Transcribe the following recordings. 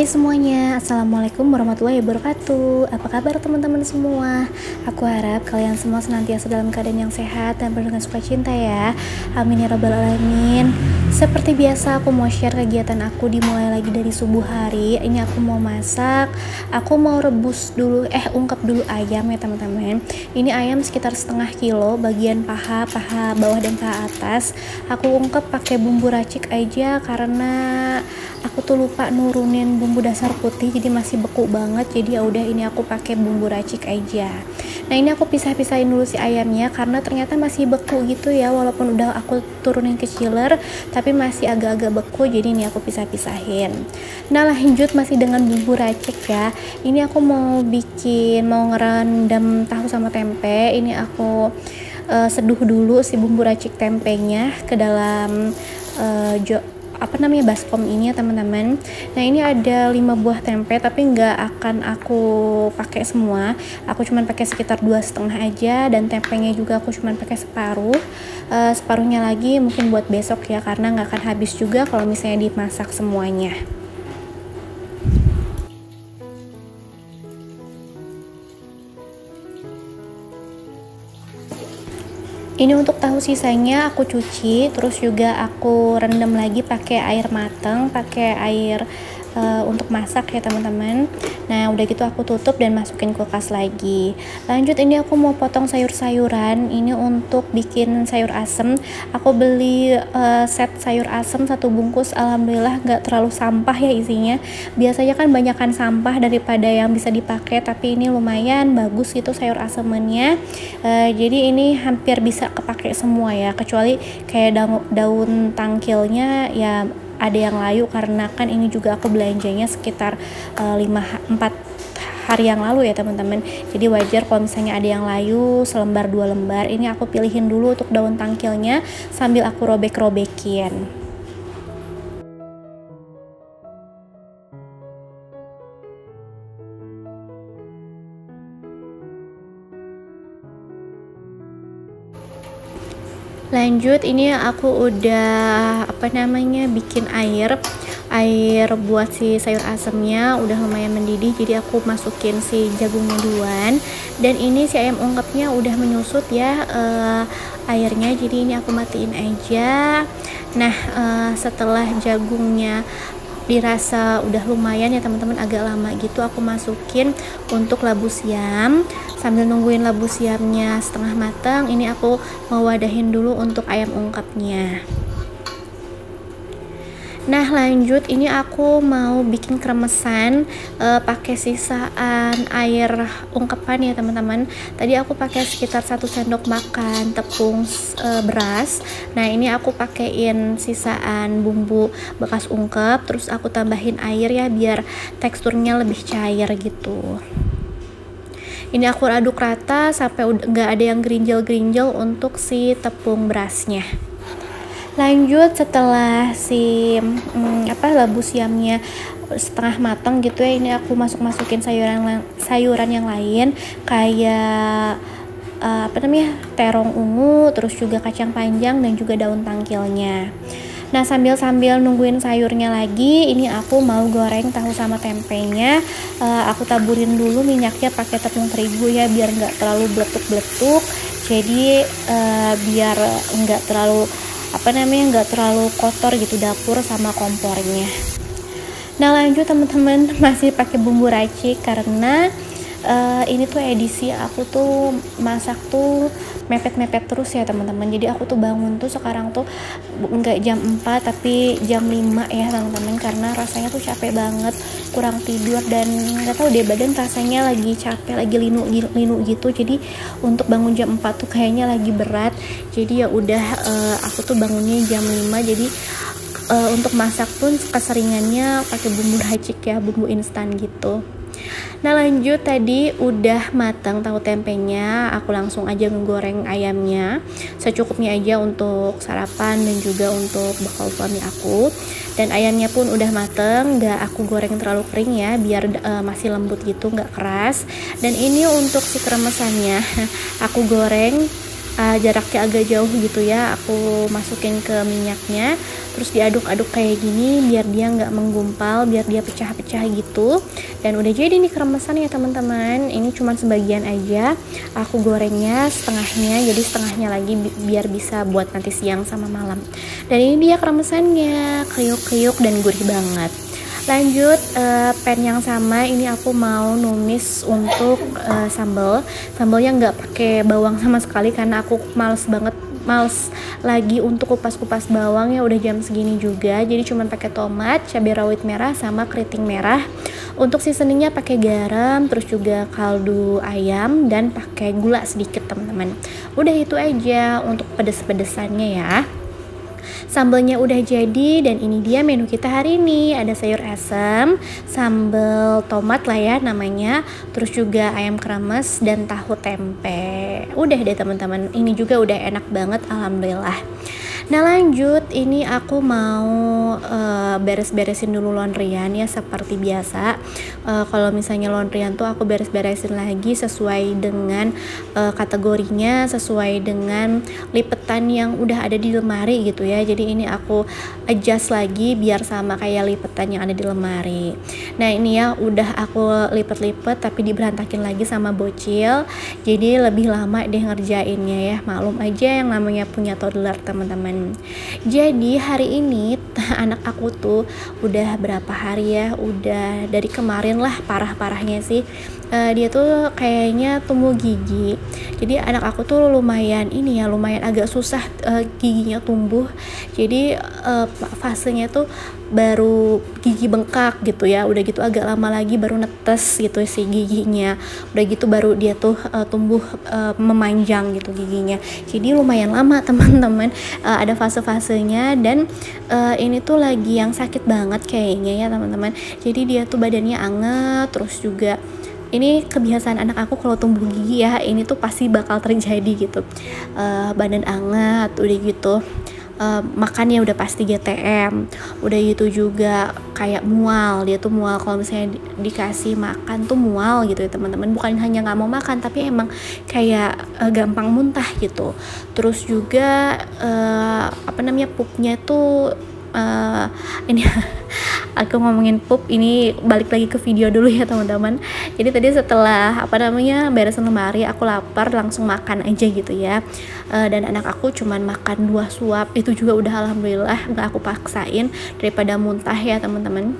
Semuanya, Assalamualaikum warahmatullahi wabarakatuh. Apa kabar teman-teman semua? Aku harap kalian semua senantiasa dalam keadaan yang sehat dan penuh dengan sukacita ya. Amin ya rabbal alamin. Seperti biasa aku mau share kegiatan aku dimulai lagi dari subuh hari. Ini aku mau masak. Aku mau rebus dulu, ungkep dulu ayam ya teman-teman. Ini ayam sekitar setengah kilo, bagian paha bawah dan paha atas. Aku ungkep pakai bumbu racik aja karena aku tuh lupa nurunin bumbu dasar putih, jadi masih beku banget. Jadi ya udah, ini aku pakai bumbu racik aja. Nah ini aku pisah-pisahin dulu si ayamnya karena ternyata masih beku gitu ya, walaupun udah aku turunin ke chiller tapi masih agak-agak beku. Jadi ini aku pisah-pisahin. Nah lanjut masih dengan bumbu racik ya. Ini aku mau ngerendam tahu sama tempe. Ini aku seduh dulu si bumbu racik tempenya ke dalam baskom ini ya teman-teman. Nah ini ada 5 buah tempe tapi nggak akan aku pakai semua, aku cuman pakai sekitar 2,5 aja, dan tempenya juga aku cuman pakai separuhnya lagi mungkin buat besok ya, karena nggak akan habis juga kalau misalnya dimasak semuanya. Ini untuk tahu sisanya aku cuci, terus juga aku rendam lagi pakai air mateng, pakai air untuk masak ya teman-teman. Nah udah gitu aku tutup dan masukin kulkas lagi. Lanjut ini aku mau potong sayur-sayuran. Ini untuk bikin sayur asem. Aku beli set sayur asem 1 bungkus. Alhamdulillah nggak terlalu sampah ya isinya. Biasanya kan banyakan sampah daripada yang bisa dipakai, tapi ini lumayan bagus gitu sayur asemannya. Jadi ini hampir bisa kepake semua ya, kecuali kayak daun tangkilnya ya ada yang layu, karena kan ini juga aku belanjanya sekitar 4 hari yang lalu ya teman-teman. Jadi wajar kalau misalnya ada yang layu selembar 2 lembar. Ini aku pilihin dulu untuk daun tangkilnya sambil aku robek-robekin. Lanjut ini aku udah bikin air buat si sayur asemnya udah lumayan mendidih, jadi aku masukin si jagungnya duluan. Dan ini si ayam ungkepnya udah menyusut ya airnya, jadi ini aku matiin aja. Nah setelah jagungnya dirasa udah lumayan ya teman-teman, agak lama gitu, aku masukin untuk labu siam. Sambil nungguin labu siamnya setengah matang, ini aku mau wadahin dulu untuk ayam ungkepnya. Nah lanjut ini aku mau bikin kremesan pakai sisaan air ungkepan ya teman-teman. Tadi aku pakai sekitar 1 sendok makan tepung beras. Nah ini aku pakein sisaan bumbu bekas ungkep, terus aku tambahin air ya biar teksturnya lebih cair gitu. Ini aku aduk rata sampai nggak ada yang gerinjel-gerinjel untuk si tepung berasnya. Lanjut setelah si labu siamnya setengah matang gitu ya, ini aku masukin sayuran yang lain kayak terong ungu, terus juga kacang panjang dan juga daun tangkilnya. Nah sambil nungguin sayurnya lagi, ini aku mau goreng tahu sama tempenya. Aku taburin dulu minyaknya pakai tepung terigu ya, biar nggak terlalu bletuk-bletuk. Jadi biar nggak terlalu kotor gitu dapur sama kompornya. Nah lanjut teman-teman, masih pakai bumbu racik karena ini tuh edisi aku tuh masak tuh mepet-mepet terus ya teman-teman. Jadi aku tuh bangun tuh sekarang tuh nggak jam 4 tapi jam 5 ya teman-teman, karena rasanya tuh capek banget, kurang tidur, dan nggak tahu deh badan rasanya lagi capek, lagi linu gitu. Jadi untuk bangun jam 4 tuh kayaknya lagi berat. Jadi ya udah aku tuh bangunnya jam 5. Jadi untuk masak pun keseringannya pakai bumbu racik ya, bumbu instan gitu. Nah lanjut tadi udah matang tahu tempenya, aku langsung aja ngegoreng ayamnya secukupnya aja untuk sarapan dan juga untuk bekal suami aku. Dan ayamnya pun udah mateng, nggak aku goreng terlalu kering ya, biar masih lembut gitu, nggak keras. Dan ini untuk si kremesannya aku goreng jaraknya agak jauh gitu ya, aku masukin ke minyaknya, terus diaduk-aduk kayak gini biar dia nggak menggumpal, biar dia pecah-pecah gitu. Dan udah jadi nih kremesan ya teman-teman. Ini cuma sebagian aja, aku gorengnya setengahnya, jadi setengahnya lagi biar bisa buat nanti siang sama malam. Dan ini dia kremesannya, kriuk-kriuk dan gurih banget. Lanjut, pan yang sama ini aku mau numis untuk sambalnya nggak pakai bawang sama sekali karena aku males lagi untuk kupas-kupas bawang ya, udah jam segini juga. Jadi cuma pakai tomat, cabai rawit merah sama keriting merah. Untuk seasoningnya pakai garam, terus juga kaldu ayam dan pakai gula sedikit teman-teman. Udah itu aja untuk pedes-pedesannya ya. Sambalnya udah jadi dan ini dia menu kita hari ini. Ada sayur asem, sambal tomat lah ya namanya, terus juga ayam kremes dan tahu tempe. Udah deh teman-teman, ini juga udah enak banget alhamdulillah. Nah lanjut, ini aku mau beres-beresin dulu laundryan ya seperti biasa. Kalau misalnya laundryan tuh aku beres-beresin lagi sesuai dengan kategorinya, sesuai dengan lipetan yang udah ada di lemari gitu ya. Jadi ini aku adjust lagi biar sama kayak lipetan yang ada di lemari. Nah ini ya udah aku lipet-lipet tapi diberantakin lagi sama bocil. Jadi lebih lama deh ngerjainnya ya. Maklum aja yang namanya punya toddler teman-teman. Jadi hari ini anak aku tuh udah berapa hari ya, udah dari kemarin lah parah-parahnya sih. Dia tuh kayaknya tumbuh gigi. Jadi anak aku tuh lumayan agak susah giginya tumbuh. Jadi fasenya tuh baru gigi bengkak gitu ya, udah gitu agak lama lagi baru netes gitu si giginya, udah gitu baru dia tuh tumbuh memanjang gitu giginya. Jadi lumayan lama teman-teman, ada fase-fasenya. Dan ini tuh lagi yang sakit banget kayaknya ya teman-teman. Jadi dia tuh badannya anget, terus juga ini kebiasaan anak aku kalau tumbuh gigi ya, ini tuh pasti bakal terjadi gitu. Badan anget, udah gitu makannya udah pasti GTM, udah gitu juga kayak mual. Dia tuh mual kalau misalnya dikasih makan tuh mual gitu ya teman-teman. Bukan hanya nggak mau makan tapi emang kayak gampang muntah gitu. Terus juga pupnya tuh ini aku ngomongin pup, ini balik lagi ke video dulu ya teman-teman. Jadi tadi setelah beresin lemari, aku lapar langsung makan aja gitu ya. Dan anak aku cuman makan 2 suap, itu juga udah alhamdulillah, nggak aku paksain daripada muntah ya teman-teman.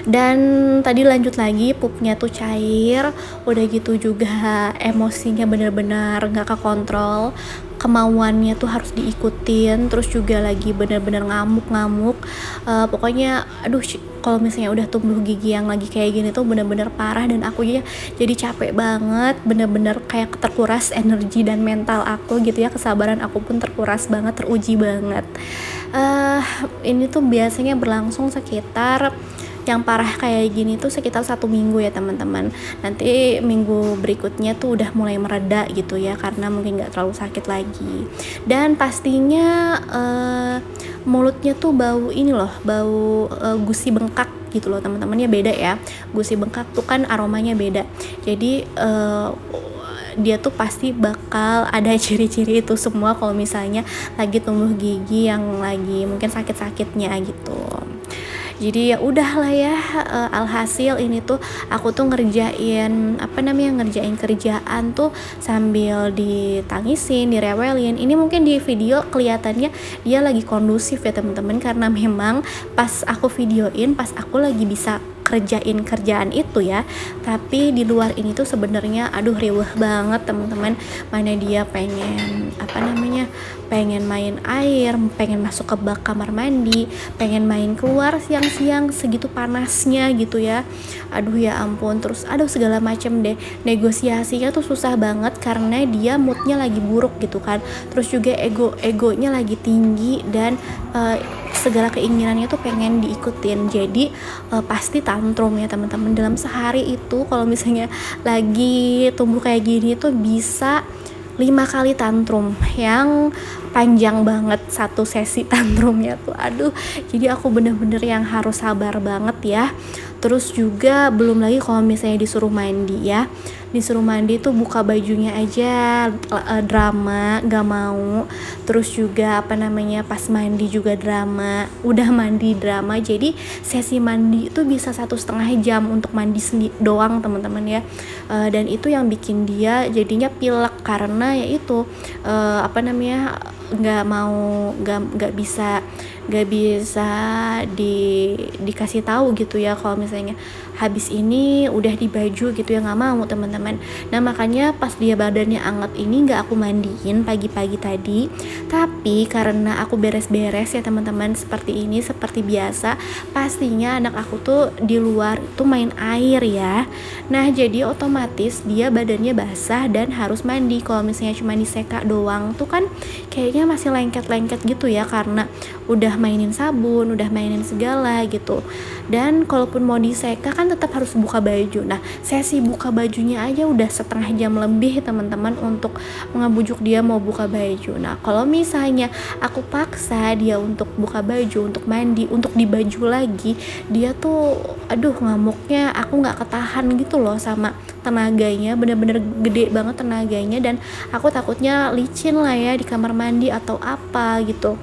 Dan tadi lanjut lagi, pupnya tuh cair, udah gitu juga emosinya bener-bener nggak kekontrol, kemauannya tuh harus diikutin, terus juga lagi bener-bener ngamuk-ngamuk. Pokoknya aduh, kalau misalnya udah tumbuh gigi yang lagi kayak gini tuh bener-bener parah. Dan aku ya jadi capek banget, bener-bener kayak terkuras energi dan mental aku gitu ya, kesabaran aku pun terkuras banget, teruji banget. Ini tuh biasanya berlangsung sekitar, yang parah kayak gini tuh sekitar 1 minggu ya teman-teman. Nanti minggu berikutnya tuh udah mulai mereda gitu ya, karena mungkin nggak terlalu sakit lagi. Dan pastinya mulutnya tuh bau gusi bengkak gitu loh teman-teman ya, beda ya. Gusi bengkak tuh kan aromanya beda. Jadi dia tuh pasti bakal ada ciri-ciri itu semua kalau misalnya lagi tumbuh gigi yang lagi mungkin sakit-sakitnya gitu. Jadi ya udahlah ya, alhasil ini tuh aku tuh ngerjain kerjaan tuh sambil ditangisin, direwelin. Ini mungkin di video kelihatannya dia lagi kondusif ya teman-teman, karena memang pas aku videoin pas aku lagi bisa kerjain kerjaan itu ya. Tapi di luar ini tuh sebenarnya riweh banget teman-teman. Mana dia pengen pengen main air, pengen masuk ke bak kamar mandi, pengen main keluar siang-siang segitu panasnya gitu ya. Aduh ya ampun, terus segala macem deh. Negosiasinya tuh susah banget karena dia moodnya lagi buruk gitu kan. Terus juga egonya lagi tinggi dan segala keinginannya tuh pengen diikutin. Jadi pasti tantrum ya teman-teman. Dalam sehari itu kalau misalnya lagi tumbuh kayak gini tuh bisa 5 kali tantrum. Yang panjang banget satu sesi tantrumnya tuh, aduh. Jadi aku bener-bener yang harus sabar banget ya. Terus juga belum lagi kalau misalnya disuruh mandi ya, disuruh mandi tuh buka bajunya aja drama, gak mau. Terus juga apa namanya, pas mandi juga drama, udah mandi drama. Jadi sesi mandi itu bisa 1,5 jam untuk mandi doang teman-teman ya. Dan itu yang bikin dia jadinya pilek karena ya itu apa namanya, nggak bisa dikasih tahu gitu ya kalau misalnya habis ini udah di baju gitu ya, nggak mau teman-teman. Nah makanya pas dia badannya anget ini nggak aku mandiin pagi-pagi tadi, tapi karena aku beres-beres ya teman-teman seperti ini, seperti biasa pastinya anak aku tuh di luar itu main air ya. Nah jadi otomatis dia badannya basah dan harus mandi. Kalau misalnya cuma diseka doang tuh kan kayaknya masih lengket-lengket gitu ya, karena udah mainin sabun, udah mainin segala gitu. Dan kalaupun mau diseka kan tetap harus buka baju. Nah sesi buka bajunya aja udah 1/2 jam lebih teman-teman untuk ngebujuk dia mau buka baju. Nah kalau misalnya aku paksa dia untuk buka baju, untuk mandi, untuk di baju lagi, dia tuh aduh ngamuknya aku nggak ketahan gitu loh sama tenaganya, bener-bener gede banget tenaganya. Dan aku takutnya licin lah ya di kamar mandi atau apa gitu.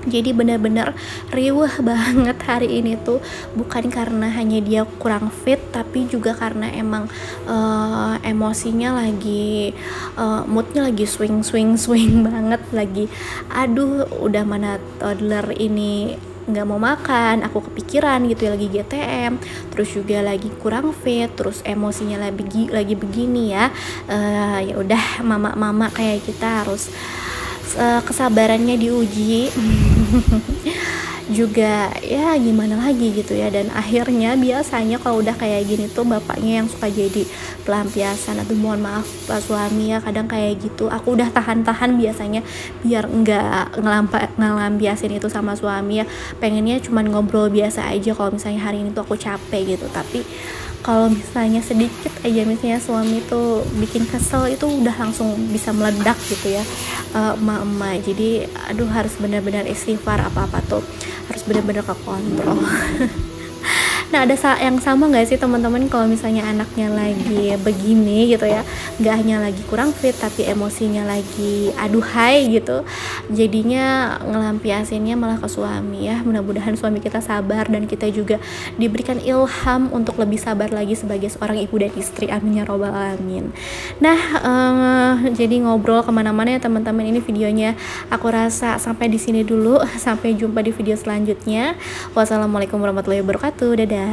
Jadi benar-benar riweh banget hari ini tuh, bukan karena hanya dia kurang fit, tapi juga karena emang emosinya lagi moodnya lagi swing banget lagi. Aduh udah mana toddler ini nggak mau makan, aku kepikiran gitu ya, lagi GTM, terus juga lagi kurang fit, terus emosinya lagi begini ya. Ya udah mama kayak kita harus kesabarannya diuji juga ya, gimana lagi gitu ya. Dan akhirnya biasanya kalau udah kayak gini tuh bapaknya yang suka jadi pelampiasan, atau mohon maaf pak suami ya, kadang kayak gitu. Aku udah tahan-tahan biasanya biar enggak ngelampiasin itu sama suami ya, pengennya cuman ngobrol biasa aja kalau misalnya hari ini tuh aku capek gitu. Tapi kalau misalnya sedikit aja misalnya suami tuh bikin kesel, itu udah langsung bisa meledak gitu ya emak-emak. Jadi aduh harus benar-benar istighfar, apa-apa tuh harus benar-benar kekontrol. Nah ada yang sama nggak sih teman-teman kalau misalnya anaknya lagi begini gitu ya, nggak hanya lagi kurang fit tapi emosinya lagi aduhai gitu, jadinya ngelampiasinnya malah ke suami ya. Mudah-mudahan suami kita sabar dan kita juga diberikan ilham untuk lebih sabar lagi sebagai seorang ibu dan istri, amin ya robbal alamin. Nah jadi ngobrol kemana-mana ya teman-teman, ini videonya aku rasa sampai di sini dulu. Sampai jumpa di video selanjutnya. Wassalamualaikum warahmatullahi wabarakatuh. Dadah.